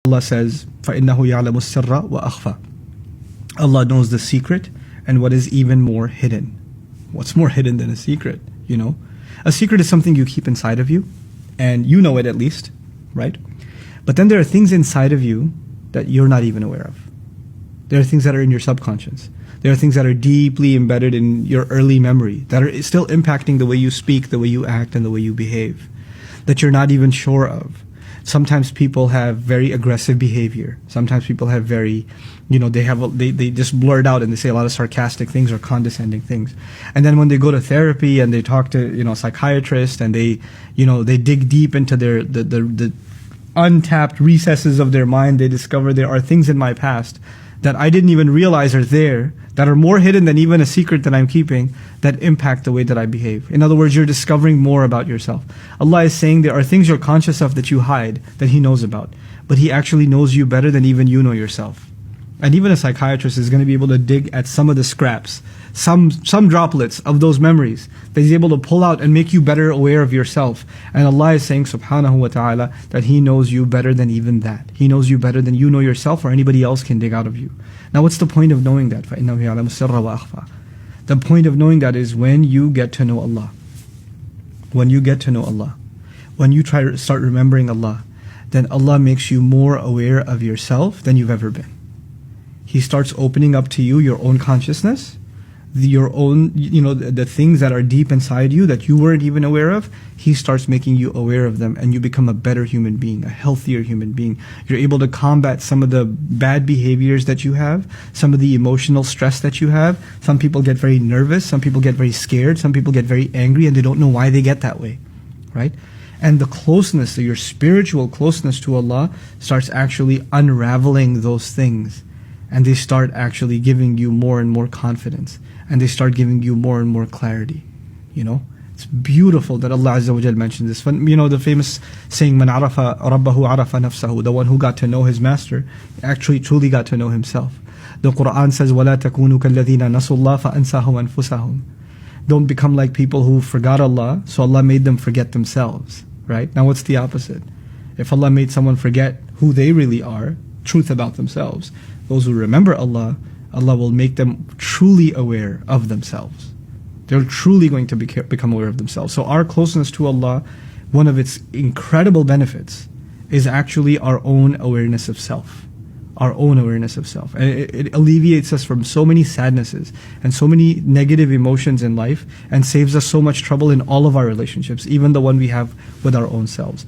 Allah says, فَإِنَّهُ يَعْلَمُ السِّرَّ وَأَخْفَى. Allah knows the secret and what is even more hidden. What's more hidden than a secret, you know? A secret is something you keep inside of you, and you know it at least, right? But then there are things inside of you that you're not even aware of. There are things that are in your subconscious. There are things that are deeply embedded in your early memory that are still impacting the way you speak, the way you act, and the way you behave, that you're not even sure of. Sometimes people have very aggressive behavior. Sometimes people have very, they just blurt out and they say a lot of sarcastic things or condescending things. And then when they go to therapy and they talk to, a psychiatrist, and they dig deep into the untapped recesses of their mind, they discover there are things in my past that I didn't even realize are there, that are more hidden than even a secret that I'm keeping, that impact the way that I behave. In other words, you're discovering more about yourself. Allah is saying there are things you're conscious of that you hide, that He knows about. But He actually knows you better than even you know yourself. And even a psychiatrist is going to be able to dig at some of the scraps, some droplets of those memories that He's able to pull out and make you better aware of yourself. And Allah is saying subhanahu wa ta'ala that He knows you better than even that. He knows you better than you know yourself or anybody else can dig out of you. Now what's the point of knowing that? فَإِنَّهُ يَعْلَمُ السِّرَّ وَأَخْفَى. The point of knowing that is when you get to know Allah. When you get to know Allah. When you try to start remembering Allah, then Allah makes you more aware of yourself than you've ever been. He starts opening up to you your own consciousness, your own, the things that are deep inside you that you weren't even aware of. He starts making you aware of them, and you become a better human being, a healthier human being. You're able to combat some of the bad behaviors that you have, some of the emotional stress that you have. Some people get very nervous, some people get very scared, some people get very angry, and they don't know why they get that way, right? And the closeness, your spiritual closeness to Allah starts actually unraveling those things. And they start actually giving you more and more confidence. And they start giving you more and more clarity. It's beautiful that Allah Azza wa Jal mentioned this. The famous saying, "Man arafa rabbahu arafa nafsahu." The one who got to know his master actually truly got to know himself. The Quran says, وَلَا تَكُونُوا كَالَّذِينَ نَسُوا اللَّهَ فَأَنْسَاهُمْ أَنفُسَهُمْ. Don't become like people who forgot Allah, so Allah made them forget themselves. Right? Now what's the opposite? If Allah made someone forget who they really are, truth about themselves, those who remember Allah, Allah will make them truly aware of themselves. They're truly going to become aware of themselves. So our closeness to Allah, one of its incredible benefits is actually our own awareness of self. Our own awareness of self. And it alleviates us from so many sadnesses and so many negative emotions in life, and saves us so much trouble in all of our relationships, even the one we have with our own selves.